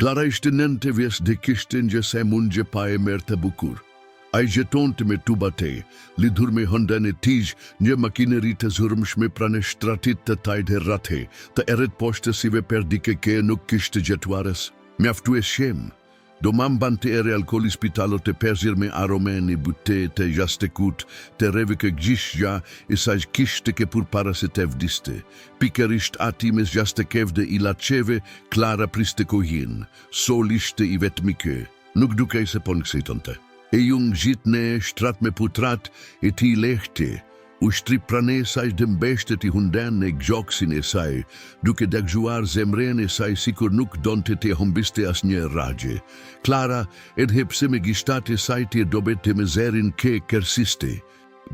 Klara ishte nënte vjes dhe kishte njëse mund gjë pa e merë të bukur. A I gjetonte me tubate, lidhur me hëndën e tij, një makineri të zhurmshme pranë shtratit të tajtë rrathe, të erët poshtësive per dikeke nuk kishte gjetuarës. Mjaftu e shem, do mambante ere alkooli spitalot të perzir me aromeni bute të jastekut, të reve kë gjishja, I saj kishte ke pur para se të vdiste. Pikërisht ati mes jastekev dhe I laceve, Klara priste kohin, sol ishte I vetmike, nuk dukej se pon kësitante. E jung gjitne shtrat me putrat e ti lehte, u shtrip prane saj dëmbeshtet I hunden e gjoksin e saj, duke dagjuar zemren e saj sikur nuk donte te humbiste as një ragje. Klara edhepse me gishtat e saj te dobet te mezerin ke kersiste.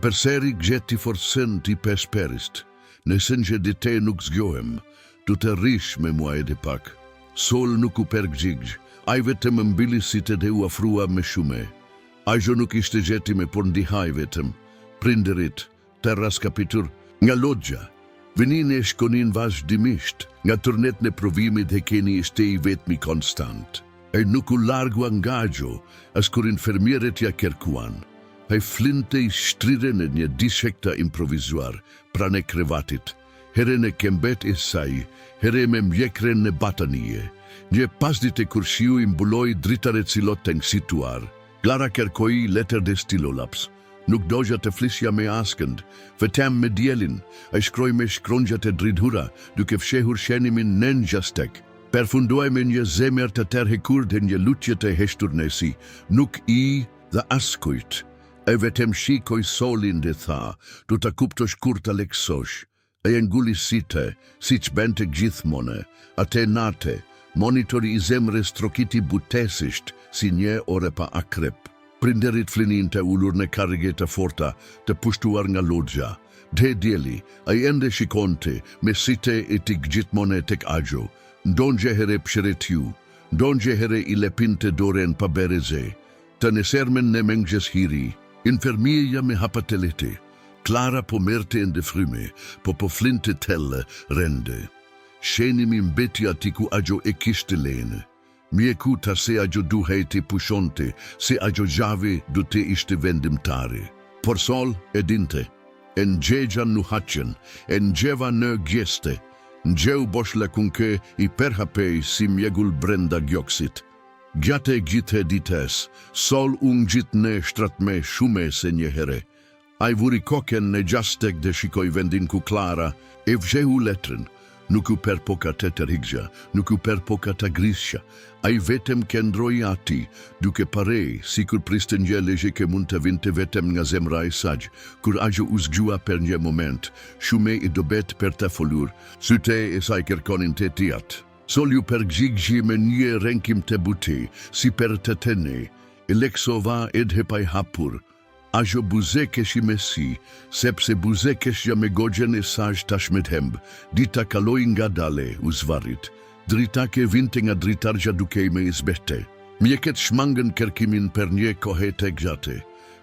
Perseri gjeti forsen ti pesperist, nësën që dite nuk zgjohem, du të rish me mua edhe pak. Sol nuk u pergjigj, aj vetëm mbili si të dhe u afrua me shume. Ajo nuk ishte gjeti me por ndihaj vetëm, prinderit, terras kapitur, nga logja, vinin e shkonin vazhdimisht, nga turnet në provimit dhe keni ishte I vetmi konstant. E nuk u largua nga ajo, as kur infermieret ja kerkuan. E flinte I shtriren e një dishekta improvizuar, prane krevatit, here në kembet e saj, here me mjekren në batanie. Një pasdit e kurshiu imbuloj dritare cilot të nësituar. Klara kerkoi letër dhe stilolaps. Nuk dogja të flisja me askënd, vetëm me dielin, a shkroj me shkronjat e dridhura, duke fshehur shenimin nën jastek. Përfunduaj me një zemër të tërhekur dhe një lutje të heshtur nësi, nuk I dhe askujt. E vetëm shikoj solin dhe tha, du të kuptosh kur të leksosh. E nguli site, si që bente gjithmone, ate nate, monitori I zemrës trokiti butesisht, si një ore pa akrep. Prinderit flinin të ullur në karrige të forta, të pushtuar nga logja. Dhe djeli, a I ende shikonte, me site e tik gjithmone tek ajo. Ndonjë here psheretiu, ndonjë here I lepinte doren pa bereze. Të nesermen në mengjes hiri, infermieja me hapatelete. Klara po merte ende fryme, po flinte telle rende. Shenimi mbeti atiku ajo e kishte lene. Mjekuta se ajo duhejti pushonte, se ajo gjave du te ishte vendimtare. Por sol e dinte, e nxegja nu haqen, e nxeva në gjeste, nxeu boshla kunke I perhapej si mjegull brenda gjoksit. Gjate gjithe dites, sol unë gjitne shtratme shume se një here. A I vuri koken në gjastek dhe shikoj vendin ku Klara, e vjehu letrën, nuk u perpoka të tërhigja, nuk u perpoka të grisja. A I vetëm kendroj ati, duke pare, si kur priste një legje ke mund të vinte vetëm nga zemra I saj, kur ajo u zgjua per një moment, shume I dobet per të folur, syte e saj kërkonin të tijat. Sol ju pergjigji me një renkim të buti, si per të tene, e leksova edhe pa I hapur. Ajo buzekesh I mesi, sepse buzekeshja me gogjen e saj tashmet hemb, dita kaloi nga dale u zvarit. Drita ke vinte nga dritarja dukej me izbete. Mjeket shmangën kërkimin per një kohe të gjate.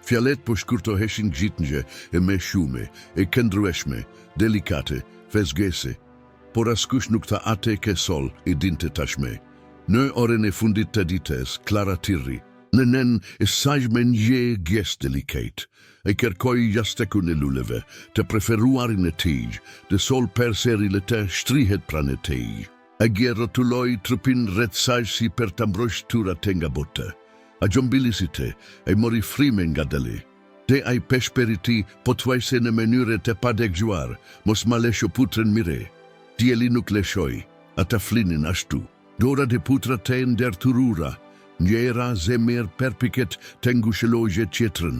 Fjalet po shkurtoheshin gjitnje e me shume, e këndrueshme, delikate, vezgese. Por askush nuk tha ate ke sol I dinte tashme. Në oren e fundit të dites, Klara tirri. Në nën e saj me një gjes delikat. E kërkoj jastekun e luleve, të preferuarin e tij, dhe sol perserile të shtrihet pranë tij. E gjerotuloj trupin rreth saj si per të mbrojtura të nga bote. A gjombilisite, e mori frime nga dali. Te ai peshperiti pothuajse në mënyre të padegjuar, mos ma lesho putren mire. Dieli nuk leshoj, ata flinin ashtu. Dora de putra të ndërturura, njera zemër perpiket të ngushëlojë qetrën.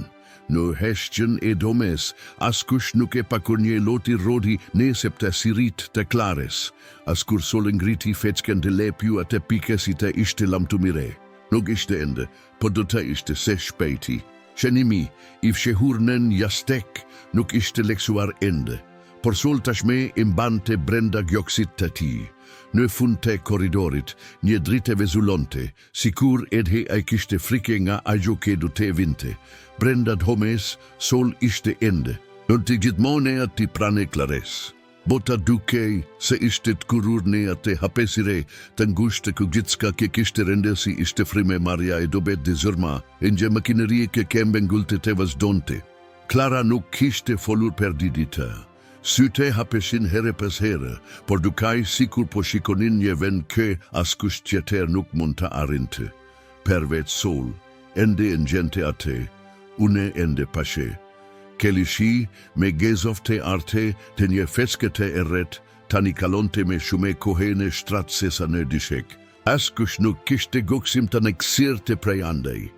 Në heshqen e domes, askush nuk e pakur një loti rodi nesep të sirit të Klares, askur sol ngriti feçken të lepju atë pikesi të ishte lamtumire. Nuk ishte ende, po do të ishte se shpejti. Qenimi, I fshehur nën jastek, nuk ishte leksuar ende, por sol tashme imbante brenda gjoksit të ti. Në fund të koridorit, një drite vezulonte, sikur edhe ai kishte frike nga ajo ke du te vinte. Brenda dhomes, sol ishte ende, në të gjithmone ati prane Klares. Bota dukej se ishte të kurur në atë hapesire të ngushtë ku gjithçka që kishte rendesi ishte frime marja e dobet dhe zërma, e një makinerie që kembe ngullte të vazhdonte. Klara nuk kishte folur për didita. Syte hapeshin here pas here, por dukaj sikur po shikonin një vend kë askush tjetër nuk mund të arrinte. Per vetë sol, ende në gjente atë, une ende pashe. Kelishi me gezofte arte të një feskete e ret, tani kalonte me shume kohene shtrat sesa në dishek. Askush nuk kishte goksim të në kësirte prej andej.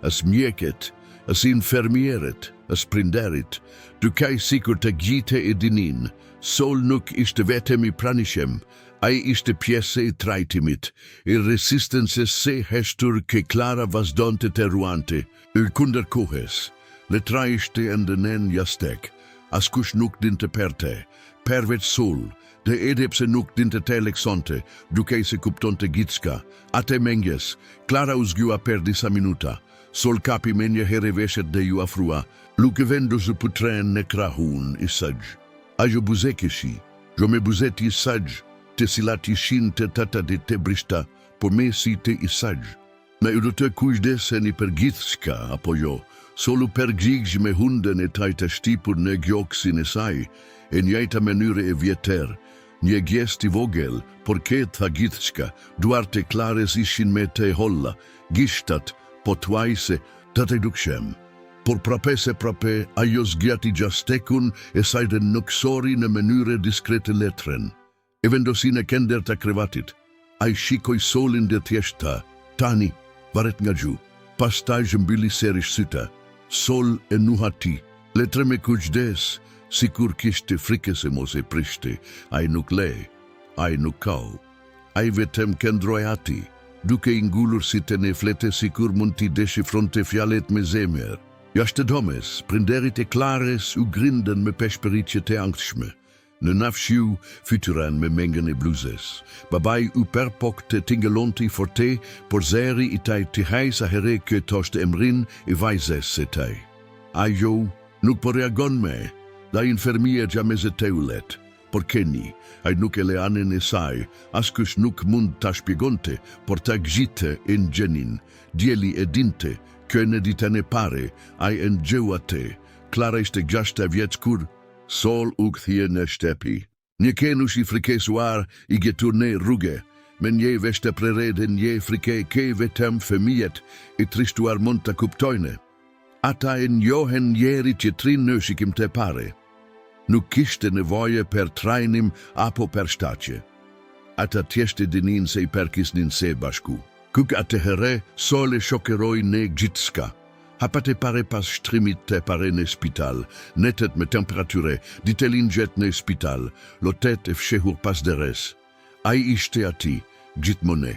As mjeket, as infermieret, as prinderit, dukaj sikur të gjite e dinin. Sol nuk ishte vetëm i pranishem, ai ishte pjese i trajtimit, i resistences se heshtur ke Klara vazhdonte të ruante, i kunder kohes. Letra ishte endënen jastek, askush nuk dinte perte, pervet sol, dhe edepse nuk dinte te leksonte, duke se kuptonte gjithçka. Ate mengjes, Klara u zgjua per disa minuta, sol kapi me një here veshet dhe ju afrua, luke vendosu putren në krahun i sëgj. Ajo buzekeshi, jo me buzeti i sëgj, te silati shin të tata dhe te brishta, por me si te i sëgj. Me u do të kujdeseni për gjithçka, apo jo, solo per gjigj me hunden e taj të shtipur në gjoksin e saj, e njëjta mënyre e vjetër, një gjest i vogel, por ketë tha gjithçka, duarte Klares ishin me të holla, gishtat, po tuajse, të të dukshem. Por prape se prape, ajo zgjati gjastekun e saj dhe nuksori në mënyre diskrete letren. E vendosin e kender të krevatit, a i shikoj solin dhe thjeshta, tani, varet nga gju, pastaj zhëmbili serish syta, sol e nuhati, letre me kuqdes, sikur kishte frike se mos e prishte, a i nuk le, a i nuk kau, a i vetem kendroj ati, duke i ngullur si të ne flete sikur mund t'i deshifronte fjalet me zemer. Jashtë domes, prinderit e Klares u grinden me peshperitje të angtshme. Në nafshiu fytyran me mengen e bluzes. Babaj u perpok të tingelonti forte, por zeri i taj të hajsa here kë toshtë emrin i vajzes se taj. Ajo nuk po reagon me, da infermia gjameze te ulet. Por keni, aj nuk e le anen e saj, askush nuk mund ta shpjegonte, por ta gjite e në gjenin, djeli e dinte, kënë ditën e pare, aj e në gjeu ate. Klara ishte 6 vjeç kur, sol u këthie në shtepi. Një kenush i frikesuar i getur në rrugë, me një veshte prere dhe një frike ke vetëm fëmijet i trishtuar mund të kuptojnë. Ata e njohen njeri që trin në shikim të pare. Nuk kishte nevoje per trajnim apo per shtaqe. Ata tjeshte dinin se i perkisnin se bashku. Kuk atëhere, sol e shokeroj në gjithçka. Hapate pare pas shtrimit të pare në spital, netet me temperature, ditelin gjet në spital, lotet e fshehur pas deres. Ai ishte ati, gjithmone.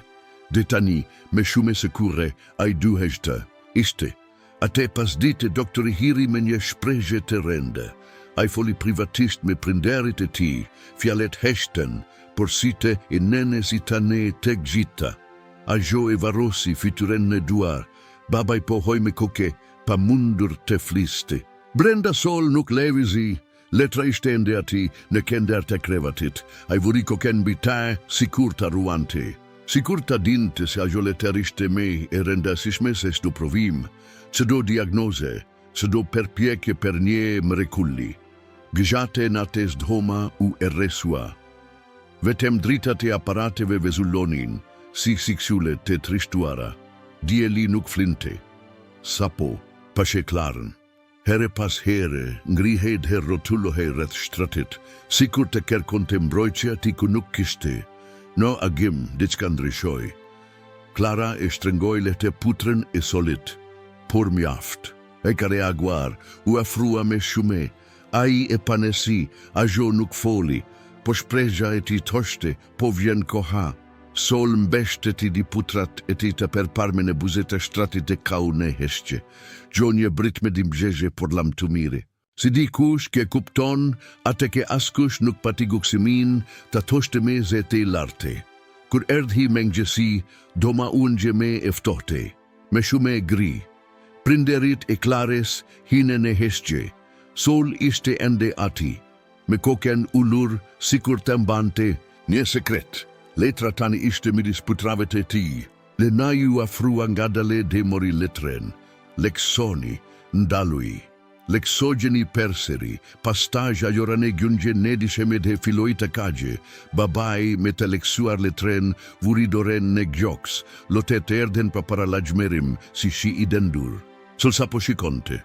Dhe tani, me shume sekure, ai duheshte. Ishte. Ate pas dite doktori hiri me një shprejgje të rende. Ai foli privatisht me prinderit e ti, fjalet heshten, por site e nene si tane tek gjitha. Ajo e varosi fytyren në duar, babaj po hoj me koke, pa mundur të fliste. Brenda sol nuk levizi, letra ishte ende ati në kender të krevatit, ai vuri koken bita sikur ta ruante. Sikur ta dinte se ajo leter ishte me e rendasishme se shtu provim, se do diagnoze, se do perpjekje per një mrekulli. Gëgjate në ates dhoma u erresua. Vetem dritat e aparateve vezullonin, si siksulet të trishtuara. Dieli nuk flinte. Sapo, pashe Klaren. Here pas here, ngrihet her rotullohe rreth shtratit, sikur të kërkonte mbrojtja ti ku nuk kishte. No agim, diçka ndryshoj. Klara e shtrëngoj lehte putren e solit, por mjaft. E ka reaguar, u afrua me shume. Ai e panesi, ajo nuk foli, po shprehja e ti thoshte, po vjen koha. Sol mbeshtet i di putrat e ti të përparmen e buzeta shtratit e kau në heshqe. Gjonje brit me dimbzhezhe por lam të mire. Si di kush ke kupton, ate ke askush nuk pati guksimin të thoshte me zete i larte. Kur erdhi mengjesi, doma unë me eftohte, me shume gri. Prinderit e Klares hine në heshqe. Sol ishte ende ati. me kokën ulur sikur të mbante një sekret. Letra tani ishte midis putrave të tij. Lena ju afrua ngadale dhe mori letren. Leksoni, ndalui. Leksogeni perseri, pastaj ajorane gjunje nedishe me dhe filoi të kagje. Babai me të leksuar letren vuridoren në gjoks, lotet erden pa para lajmerim si shi i dendur. Sulsa po shikonte.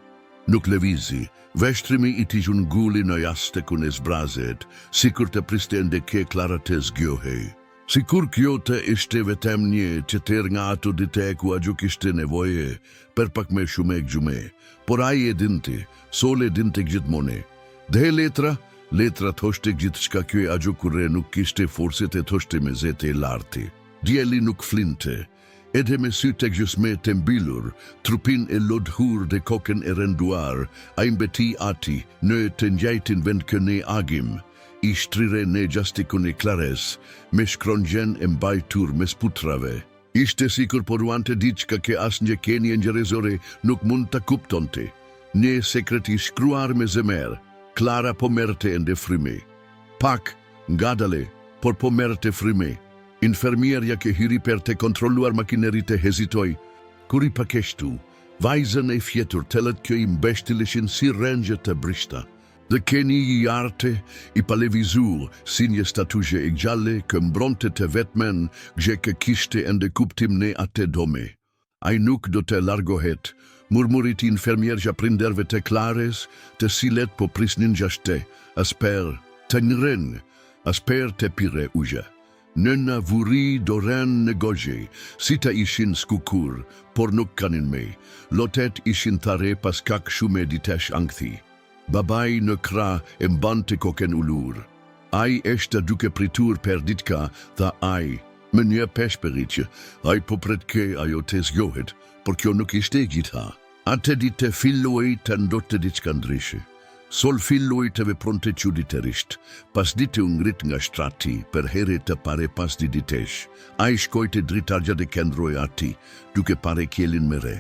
Nuk lëvizi, veshtrimi i tij nguli në jaste kun e zbrazet, sikur të priste ndeke Klara të zgjohej. Sikur kjo të ishte vetëm një qëtër nga ato dite ku ajo kishte nevoje për pak me shume gjume, por ai e dinte, sole dinte gjithmone. Dhe letra thoshte gjithë qka kjo e ajo kurre nuk kishte forset e thoshte me zete e larti. Djeli nuk flinte, edhe me sy tek gjysme të mbilur, trupin e lodhur dhe kokën e rënduar, a imbeti ati në të njajtin vend këne agim, i shtrire në gjastikun e Klares, me shkronjen e mbajtur mes putrave. Ishte sikur poruante diçka ke asnjë kenje njerëzore nuk mund ta kuptonte. Një sekret i shkruar me zemër, Klara po merrte ende fryme. Pak, ngadale, por po merrte fryme. Infermierja ke hyri për të kontrolluar makinerit e hezitoj. Kur i pakeshtu, vajzën e fjetur tëllët kjo i mbeshtilishin si rëngje të brishta. Dhe keni i arte i palevizur si një statuje e gjalle kë mbronte të vetmen gje kë kishte ende kuptim ne atë dome. Ai nuk do të largohet, murmurit i infermierja prinderve të Klares, të silet po prisnin gjashte, asper të njëren, asper të pire uja. Nëna vuri doren në gogje, si ta ishin skukur, por nuk kanin me, lotet ishin thare pas kak shume ditesh angthi. Babai në krah e mbante kokën ulur. Ai eshte duke pritur per ditka, tha ai, me një peshperit, ai po pretke ajo të zgjohet, por kjo nuk ishte gjitha. Atë ditë filloi të ndotte diçka ndryshe. Sol filloi të vepronte çuditërisht. Pas ditë u ngrit nga shtrati, për herë të pare pas ditesh. Ai shkojte dritargja dhe kendroi ati, duke pare kjelin me re.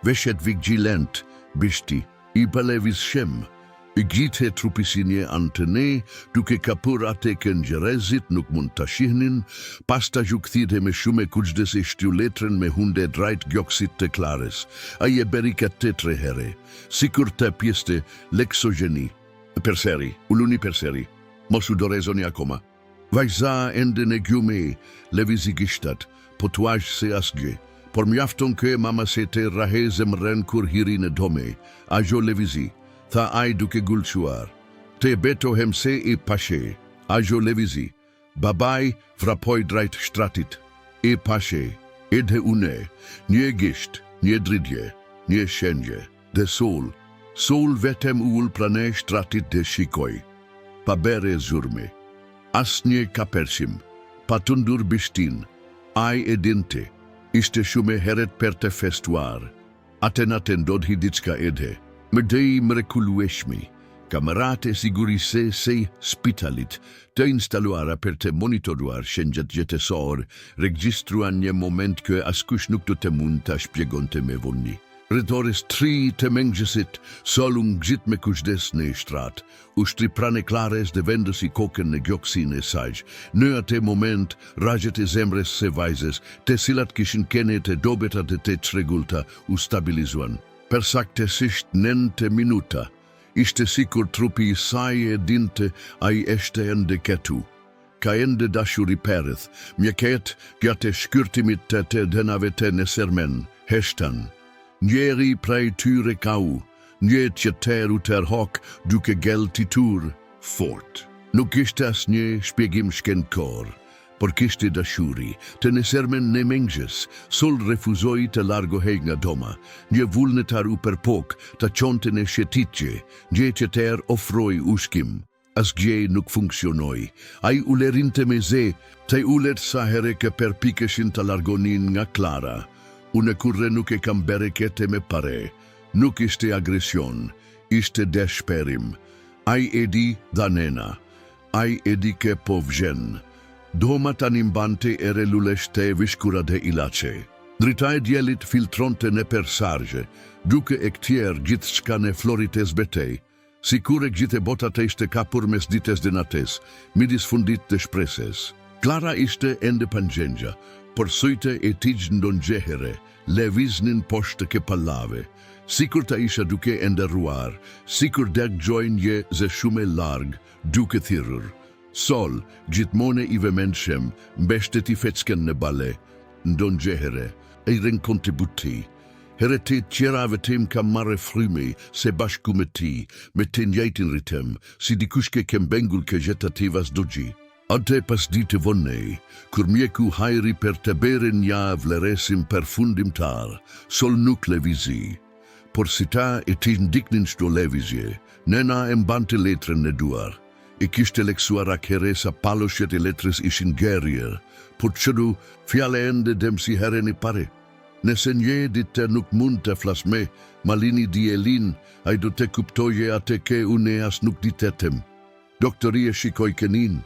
Veshet vigjilent, bishti, i palevis shem. I gjithë trupisinje antene, duke kapur ate këngjerezit nuk mund të shihnin, pasta gjukthide me shume kuqdes e shtiu letren me hunde drajt gjoksit të Klares. A je berikat të tre here, sikur të pjeste leksogeni. Perseri, uluni perseri, mosu dorezoni akoma. Vajza ende në gjume, levizi gishtat, potuaj se asgje, por mjafton ke mama se te rahezem ren kur hiri në dome, ajo levizi. Tha ai duke gulquar, te beto hemse i pashe, ajo levizi. Babai vrapoj drejt shtratit, i pashe, edhe une, një gisht, një dridje, një shenje, dhe sol vetem ull prane shtratit dhe shikoj. Pa bere zurme, as një kapershim, pa tundur bishtin, ai e dinte, ishte shume heret per te festuar, aten ndodhi diçka edhe. Mëdej mrekullueshmi, kamerate sigurise se spitalit të instaluara për të monitoruar shenjat jetësor, regjistruan një moment kë askush nuk do të mund të shpjegonte me vonni. Rëtores 3 të mëngjesit, sol u ngjit me kushdes në shtrat, ushtri prane Klares dhe vendësi kokën në gjoksin e saj. Në atë moment, rajet e zemres se vajzes, të cilat kishin kene të dobetat e të çrregullta u stabilizuan. Per saktësisht 9 minuta, ishte sikur trupi i saj e dinte ai eshte ende ketu. Ka ende dashuri pereth, mjeket gjatë shkyrtimit të të dënave të nësermen, heshtan. Njeri prej tyre kau, një qëter u tërhok duke geltitur fort. Nuk ishte as një shpjegim shkenkor, por kishte dashuri, të nësermen në mëngjes, sol refuzoi të largohej nga doma, një vullnetar u përpok të qonte në shetitje, një qëter ofroi ushkim. Asgjë nuk funksionoi, ai ulerinte me ze, të ulet sa here që përpikeshin të largonin nga Klara. Unë kurre nuk e kam berekete me pare, nuk ishte agresion, ishte deshperim. Ai edi dha nena, ai edi ke po vjen. Doma tani mbante ere luleshte vishkura dhe ilace. Drita e djelit filtronte në persargje, duke e këtjer gjithçka në florit e zbetej. Sikur e gjithë bota të ishte kapur mes ditës dhe natës, midis fundit të shpreses. Klara ishte ende pangjengja, por syte e tij ndonjëherë lëviznin poshtë ke pallave, sikur ta isha duke e ndërruar, sikur dëgjojnë je ze shumë larg, duke thirrur. Sol, gjithmonë i vëmendshëm, mbeshtet i feckën në bale, ndonjëherë e renkontributi. Herete tjera vetëm ka marrë fryme se bashku me ti, me të njëjtin ritëm, si dikush ke kembengul ke jetativas dogji. Ate pas dite vonej, kur mjeku hajri per të beren ja vleresim përfundimtar, Sol nuk lëvizi. Por si ta e ti ndiknin shto lëvizje, nëna e mbante letrën në duar. E kishte leksuar akhere sa paloshet e letrës ishin gerjer, por qëdu fjale ende dem si herën e pare. Nëse një ditë nuk mund të flasme, malini dielin, ai do të kuptoje atë ke une as nuk ditetem. Doktori e shikoj kenin,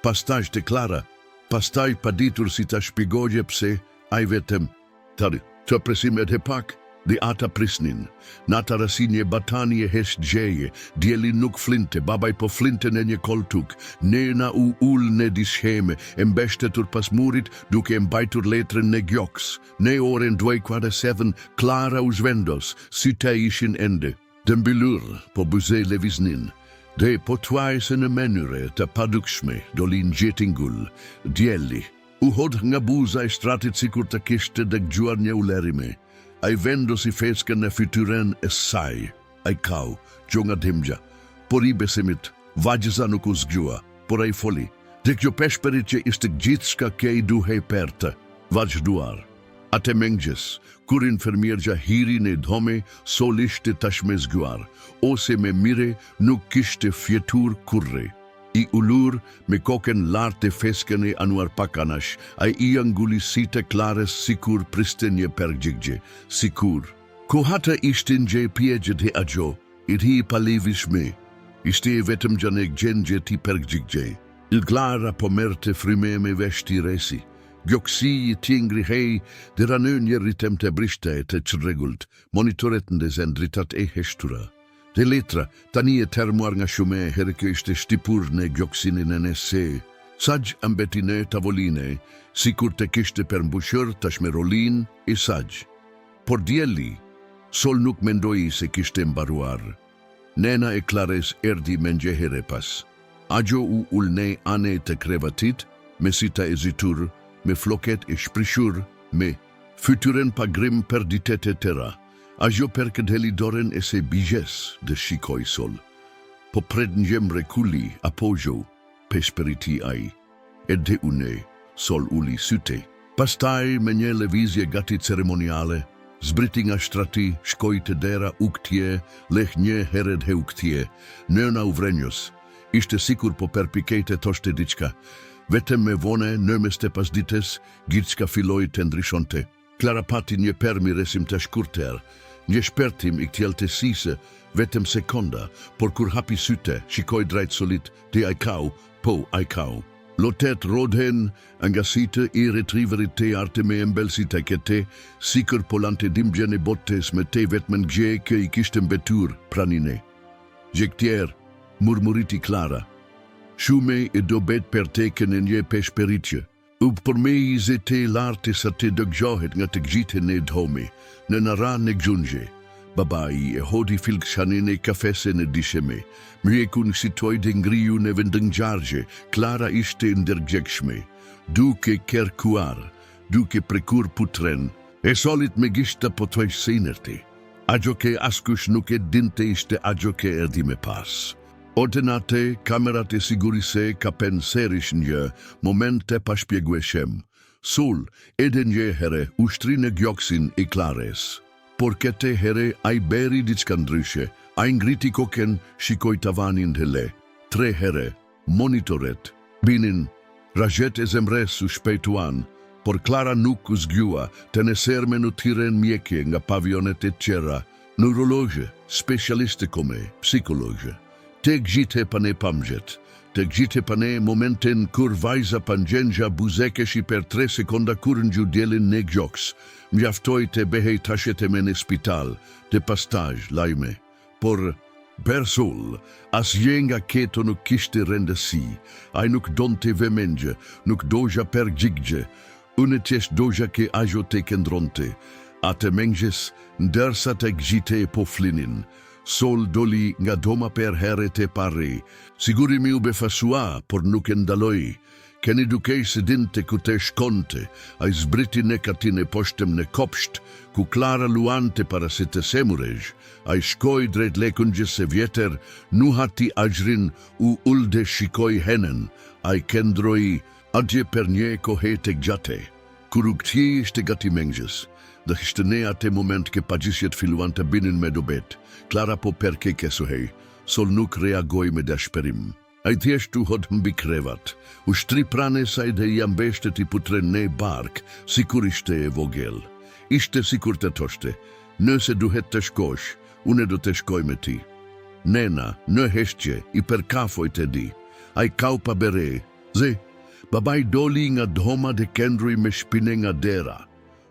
pastaj të Klara, pastaj pa ditur si ta shpigoje pse, ai vetëm. Tari, të presim edhe pak, dhe ata prisnin. Nata rasinje batani e hesh gjeje, dielin nuk flinte, babaj po flinte në një koltuk, nena u ull në disheme, e mbeshtetur pas murit duke mbajtur letrën në gjoks. Në orën 2:47, Klara u zhvendos, si te ishin ende. Dëmbilur, po buze leviznin. Dhe po tuajse në menyre të padukshme, dolin gjetingull, djeli. U hod nga buza e stratit sikur të kishte dëgjuar një ulerime. Ai vendosi feskën në fytyrën e saj. Ai kau, gjonga dimgja. Por i besimit, vajza nuk u zgjua, por ai foli. Dhe kjo peshperit që ishte gjithçka ke i duhej pertë, vazhduar. Atë mëngjes, kur infermierja hiri në dhome, Sol ishte tashme zgjuar, ose me mire nuk kishte fjetur kurre. I ullur me kokën lartë e feskën e anuar pakanash, ai I angullisite Klarës sikur priste një pergjigje, sikur. Kohata ishtin gje pjegjet e agjo, I hi palivishme, ishte e vetëm gjanek gjengje ti pergjigje. Il Klara po merte fryme me veshti resi. Gjoksi I tingri hej, dhe ranën një ritem të brishte e të qregullt, monitoret në zendritat e heshtura. Dhe letra, tani e termuar nga shume, herë kjo ishte shtipur në gjoksinin e nëse. Saj ambetine tavoline, sikur të kishte përmbushur tashme rolin e saj. Por dielli, Sol nuk mendoi se kishte mbaruar. Nena e Klares erdi mëngjehere pas. Agjo u ulne ane të krevatit, me sita e zitur, me floket e shprishur, me fytyren pa grim për ditet e tëra. Agjo per këtë helidoren e se bijes dhe shikoj Sol. Po pred njem rekuli apojo, pesperiti ai. Edhe une, Sol uli syte. Pastaj me një levizje gati ceremoniale, zbriti nga shtrati, shkoj të dera uktje, leh një hered he uktje, nëna u vrenjos. Ishte sikur po perpikejte toshte diçka. Vetëm me vone, nëmes të pas dites, gjithçka filloi të ndryshonte. Klara pati një permi resim të shkurter, një shpertim I ktjeltësise, vetëm sekonda, por kur hapi syte, shikoj drejt Solit, dhe ai kau, po ai kau. Lotet rodhen, nga site I retriverit te arte me embelsi të kete, sikur polante dimgjen e bottes me te vetmen gje ke I kishte mbetur pranine. Gjektier, murmuriti Klara. Shume e dobet per teken e një peshperitje. U për me I zete lartë sa të dëgjohet nga të gjite në dhome, në nara në gjunje. Babai e hodi filk shanin e kafese në disheme. Mjekun sitoj dhe ngriju në vendëngjargje, Klara ishte ndërgjekshme. Duke kerkuar, duke prekur putren, e Solit me gishta po të sinerte. Agjo ke askush nuk e dinte ishte agjo ke erdi me pas. Ordinate, kamerat e sigurise ka penserish një momente pa shpjegueshem. Sol, edhe një here, ushtri në gjoksin I Klares. Por kete here, ai beri diçka ndryshe, ai ngriti koken, shikoj tavanin dhe le. 3 here, monitoret, binin, rajet e zemres u shpejtuan, por Klara nuk u zgjua, të nëserme në tiren mjekje nga pavionet e tjera, neurologe, specialiste kome, psikologe. Të gjite pane pamgjet, të gjite pane momenten kur vajza pangjengja buzekeshi per 3 sekonda kur në gjudjelin në gjoks, mjaftoj të behej tashet e me në spital, të pastaj lajme. Por Per Sol, asgjë nga keto nuk kishte rëndësi, ai nuk donte vëmendje, nuk doja per gjigje, unë qesh doja ke ajo te këndronte, atë mëngjes, ndërsa të gjite po flinin, Sol doli nga doma per herë te pare, siguri mi u befasua, por nuk e ndaloi, keni dukej se dinte ku te shkonte, ai zbriti në katine poshtem në kopsht, ku Klara luante para se të semurej, ai shkoj drejt lekëngjes së vjetër, nu hati ajrin u ulde shikoj henen, ai kendroi atje për një kohë tek gjate. Kur u kthye ishte gati mëngjes, dhe ishte ne atë moment që pagjisjet filluan të binin me dobet. Klara po perke kesuhej, Sol nuk reagoi me dashpërim. Ai thjesht u hod mbi krevat, u shtri pranë saj dhe i ambeshtet i putren në bark, sikur ishte e vogël. Ishte sikur të thoshte, nëse duhet të shkosh, unë do të shkoj me ti. Nena, në heshtje, i përkafoj të di. Ai kaupa bere, ze, babai doli nga dhoma dhe kendrui me shpine nga dera.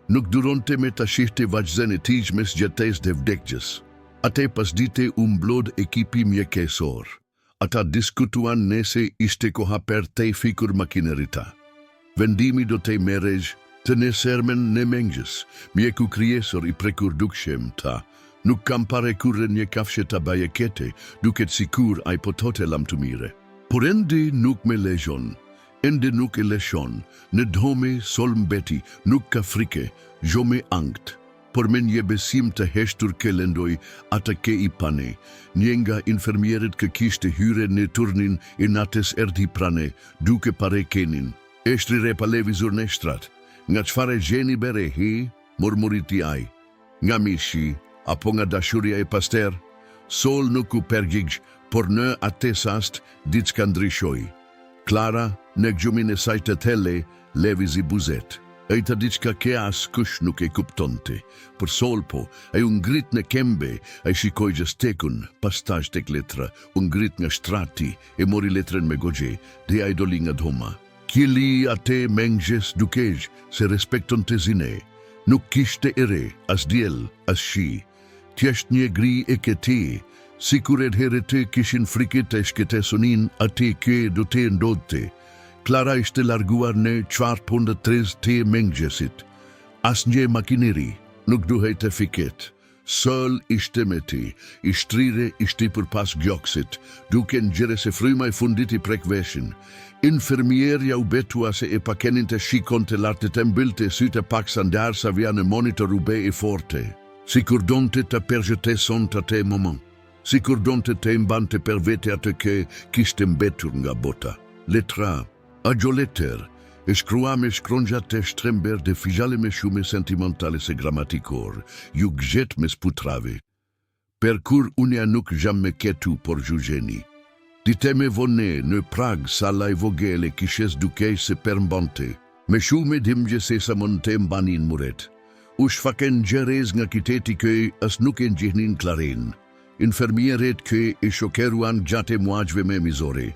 Nuk duronte me të shihte vazhzen e tij mes gjates dhe vdekjes. Ate pas dite u mblod ekipi mjekesor. Ata diskutuan nëse ishte koha për te fikur makinerita. Vendimi do te merrej të nesermen në mëngjes, mjeku kryesor i prekur dukshem ta. Nuk kam pare kurre një kafshe të bajekete, duket sikur ai potote lam të mire. Por ende nuk me lejon, ende nuk e leshon, në dhome Sol mbeti, nuk ka frike, jo me angt. Por me një besim të heshtur ke lendoj ata ke i pane, një nga infermierit kë kishte hyre në turnin i nates erdi prane, duke pare kenin. Eshtri repa levizur në shtrat, nga qfare gjeni bere hi, murmuriti ai. Nga mishi, apo nga dashuria e paster, Sol nuk u pergjigj, por në atë sast diçka ndryshoi. Klara, në gjumin e saj të tele, levizi buzet. E të diçka ke askush nuk e kuptonte, për Sol po, e u ngrit në kembe, e shikoj gjëstekun, pastaj tek letra, u ngrit nga shtrati, e mori letrën me gogje, dhe a i doli nga dhoma. Kili ate mëngjes dukej, se respekton të zine, nuk kishte ere, as diel, as shi, tjesht një gri e këti, sikur e herete kishin frikit e shketesonin ate ke do te ndodte. Klara ishte larguar në 4:30 të mëngjesit. As një makineri, nuk duhej të fiket. Sol ishte me ti, i shtrire ishte për pas gjoksit, duke në gjere se fryma e fundit i prek veshin. Infermierja u betua se e pakenin të shikon të lartë të mbylte syte pak sandar sa vja në monitor u be e forte. Sikur donte të përgjëteson të te moment. Sikur donte të mbante per vete atë ke kishte mbetur nga bota. Letra, ajo letër, e shkrua me shkronja të shtrember dhe fijale me shume sentimentale se gramatikor, ju gjet me sputrave. Per kur unia nuk jam me ketu por gjujeni. Dite me vone në Prag sala e vogele kishes dukej se përmbante, me shume dimgje se sa monte mbanin muret. U shfaken gjerez nga kiteti këj as nuk e njihnin klaren. Infermieret këj e shokeruan gjate muajve me mizore.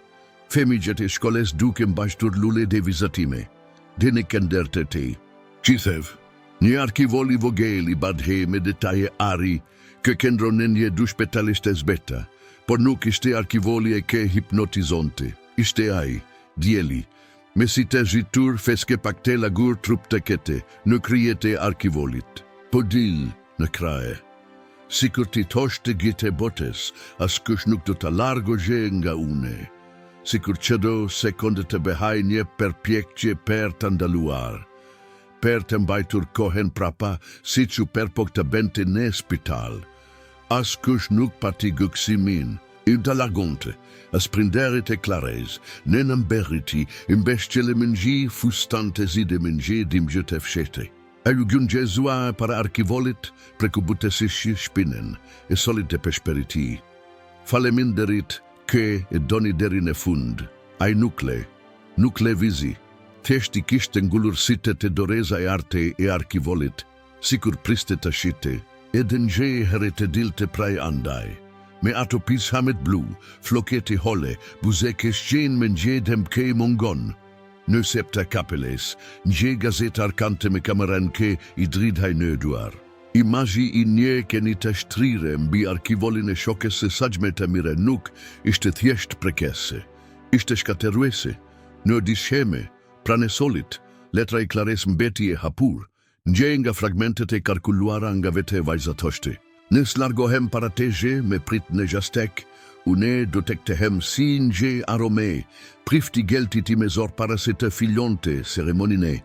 Femigjet e shkolles duke mbashtur lule dhe vizatime. Dhe në kënder të te. Qithëv, një arkivol i vogel i badhe me detaje ari, kë këndron në një du shpetalisht e zbeta, por nuk ishte arkivoli e ke hipnotizonte. Ishte ai, djeli, me si të zhitur feske pak te lagur trup të kete, në kryet e arkivolit. Po dil në kraje. Sikur ti thoshte gjite botes, askush nuk do të largo gje nga une. Sikur që do sekunde të behaj një përpjekje per të ndaluar. Per të mbajtur kohen prapa, si që per pok të bente në spital. Askush nuk pati gëksimin, i të lagonte, as prinderit e klarez, në nëmberiti, imbeshqele mëngji, fustante zide mëngji, dimgjë të fshete. E ju gjun gjezua para arkivolit, preku butesishi shpinen, e solit e peshperiti. Faleminderit, ke e doni deri në fund, ai nukle vizi, theshti kishte ngullur sitet e doreza e arte e arkivolit, sikur priste të shite, edhe nje heret e dilte praj andaj. Me ato pis hamet blu, floketi hole, buzeke shqen me nje dhem ke mongon. Në septa kapeles, nje gazet arkante me kameran ke i dridhaj në duar. Imazhi I një keni të shtrire mbi arkivolin e shokes së sagjme të mire nuk ishte thjesht prekese, ishte shkateruese, në disheme, pranë solit, letra I Clares mbeti e hapur, ngjej nga fragmentet e kalkuluara nga vete e vajza thoshte. Nes largohem para teje me prit në jastek, une do tek tehem si nje arome, prifti gelti ti me zor para se të filonte ceremonine,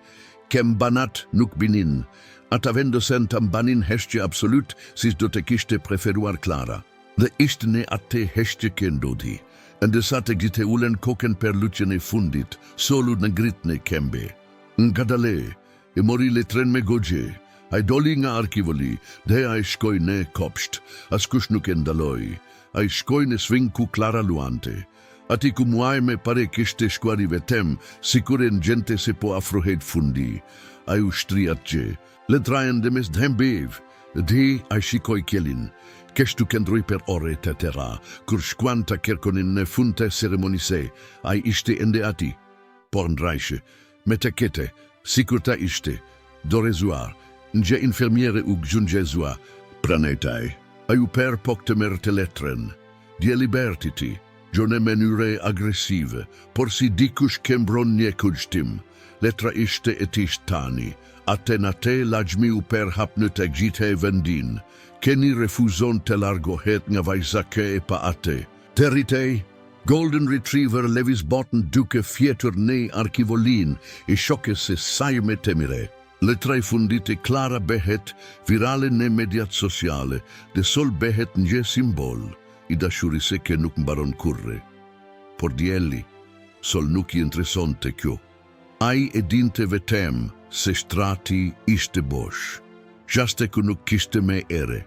kem banat nuk binin, ata vendosen të mbanin heshtje absolut si do të kishte preferuar Klara. Dhe ishte ne atë heshtje që ndodhi, ndërsa të gjite ulen koken per luqen e fundit, solu në grit në kembe. Nga dale, e mori letren me gogje, a I doli nga arkivoli, dhe a I shkoj në kopsht, askush nuk e ndaloj, a I shkoj në sving ku Klara luante. Ati ku muaj me pare kishte shkuari vetem, sikuren gjente se po afrohet fundi, a I ushtri atje. Letrajen dhe mes dhembev, dhe a I shikoj kjelin, keshtu kendroj per ore të tëra, kur shkuan të kerkonin në fund të ceremonise, a I ishte ende ati, por ndrajshe, me të kete, sikur ta ishte, dorezuar, nje infermiere u gjungjezua, pranetaj, a ju per pok të merë të letren, dje libertiti, gjone mënyre agresive, por si dikush kembron një kujtim, letra ishte e tisht tani, ate na te lajmi u per hapnë të gjite e vendin, keni refuzon të largohet nga vajzake e pa ate. Teritej, Golden Retriever Levis Botten duke fjetur ne arkivolin e shoke se saj me temire. Letra I fundit e Klara behet virale në mediat sociale, dhe sol behet një simbol I dashurise ke nuk mbaron kurre. Por djeli, sol nuk I intereson të kjo. Ai e dinte vetem se shtrati ishte bosh, gjaste ku nuk kishte me ere,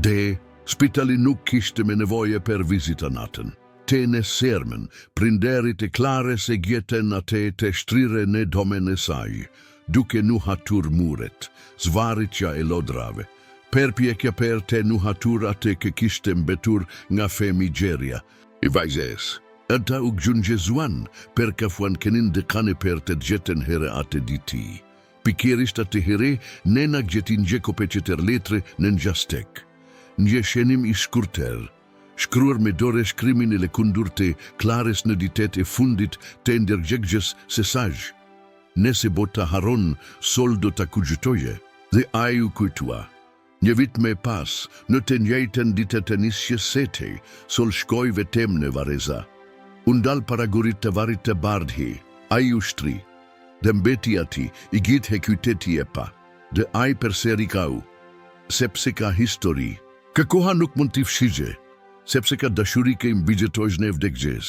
dhe spitali nuk kishte me nevoje per vizita natën. Te në sermen, prinderit e Clares e gjeten ate të shtrire në domen e saj, duke nuhatur muret, zvaritja e lodrave, per pjekja per te nuhatur ate ke kishte mbetur nga femigjeria. I vajzes, ata u gjungjezuan per kafuan kenin dhe kane per të gjeten here ate diti. Pikierisht atë here nena gjetin gje kopeceter letre në njastek. Nje shenim I shkurter, shkruar me dore shkrimin e lekundur të Clares në ditet e fundit të ndërgjegjes se saj. Nese bota haron sol do të kugjetoje, dhe a ju kujtua. Një vit me pas, në të njëjtën ditet e nisje sete, sol shkoj vetem në vareza. Undal paragurit të varit të bardhi, a ju shtri. Dhe mbeti ati, I gjit he kyteti e pa, dhe aj per seri kau, sepse ka histori, ka koha nuk mund t'i fshigje, sepse ka dashuri ke imbigjetojsh në vdekgjes,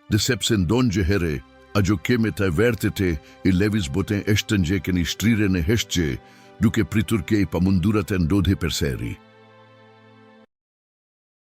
dhe sepse ndonjë here, a gjo keme të vertete I Levis Botten eshtën gje keni shtrire në heshtje, duke pritur ke I pamundurat e ndodhe per seri.